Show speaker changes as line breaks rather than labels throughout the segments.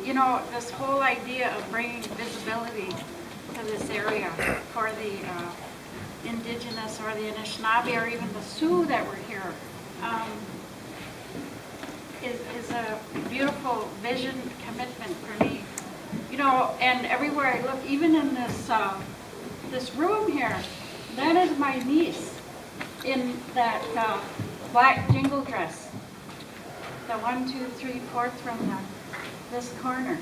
you know, this whole idea of bringing visibility to this area for the Indigenous or the Anishinaabe or even the Sioux that were here is a beautiful vision commitment for me. You know, and everywhere I look, even in this this room here, that is my niece in that black jingle dress. The 1, 2, 3, 4th from this corner.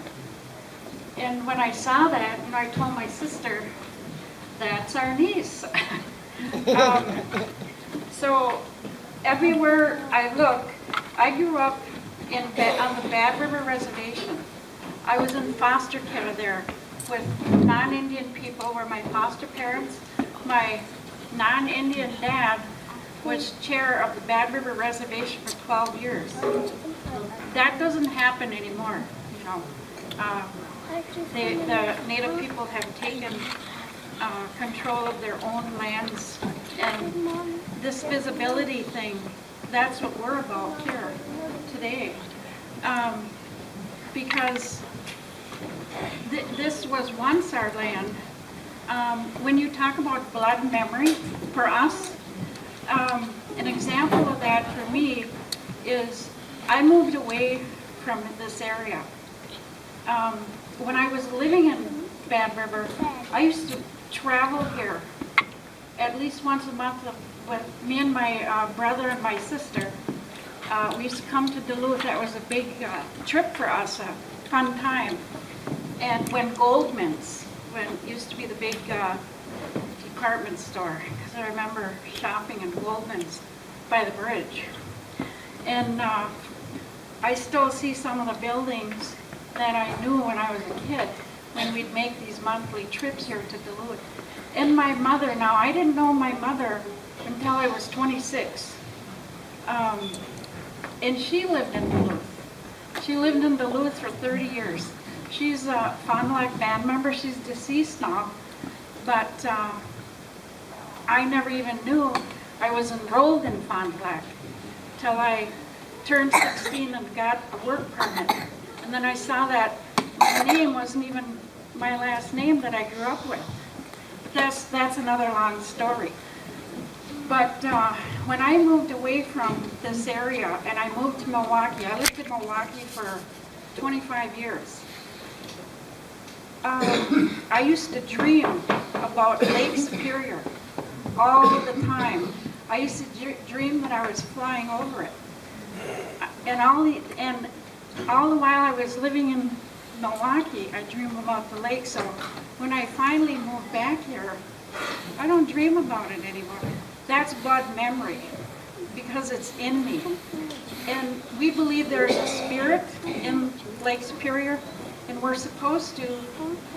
And when I saw that, you know, I told my sister, that's our niece. So everywhere I look, I grew up on the Bad River Reservation. I was in foster care there with non-Indian people, where my foster parents, my non-Indian dad was chair of the Bad River Reservation for 12 years. That doesn't happen anymore, you know. The Native people have taken control of their own lands, and this visibility thing, that's what we're about here today. Because this was once our land. When you talk about blood memory, for us, an example of that for me is I moved away from this area. When I was living in Bad River, I used to travel here at least once a month with me and my brother and my sister. We used to come to Duluth. That was a big trip for us, a fun time. And when Goldman's, when it used to be the big department store, because I remember shopping in Goldman's by the bridge. And I still see some of the buildings that I knew when I was a kid, when we'd make these monthly trips here to Duluth. And my mother, now I didn't know my mother until I was 26. And she lived in Duluth. She lived in Duluth for 30 years. She's a Fond du Lac band member. She's deceased now, but I never even knew I was enrolled in Fond du Lac till I turned 16 and got a work permit. And then I saw that my name wasn't even my last name that I grew up with. But that's another long story. But when I moved away from this area and I moved to Milwaukee, I lived in Milwaukee for 25 years. I used to dream about Lake Superior all the time. I used to dream that I was flying over it. And all the while I was living in Milwaukee, I dreamed about the lake. So when I finally moved back here, I don't dream about it anymore. That's blood memory, because it's in me. And we believe there's a spirit in Lake Superior, and we're supposed to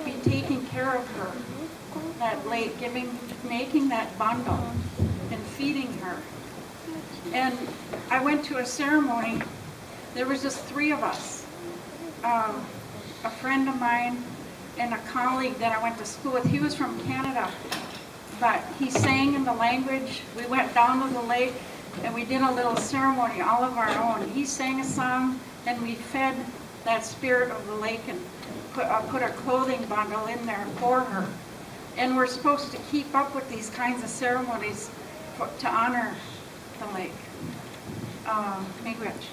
be taking care of her, that lake, making that bundle and feeding her. And I went to a ceremony. There was just 3 of us, a friend of mine and a colleague that I went to school with. He was from Canada, but he sang in the language. We went down to the lake and we did a little ceremony all of our own. He sang a song and we fed that spirit of the lake and put a clothing bundle in there for her. And we're supposed to keep up with these kinds of ceremonies to honor the lake. Miigwech.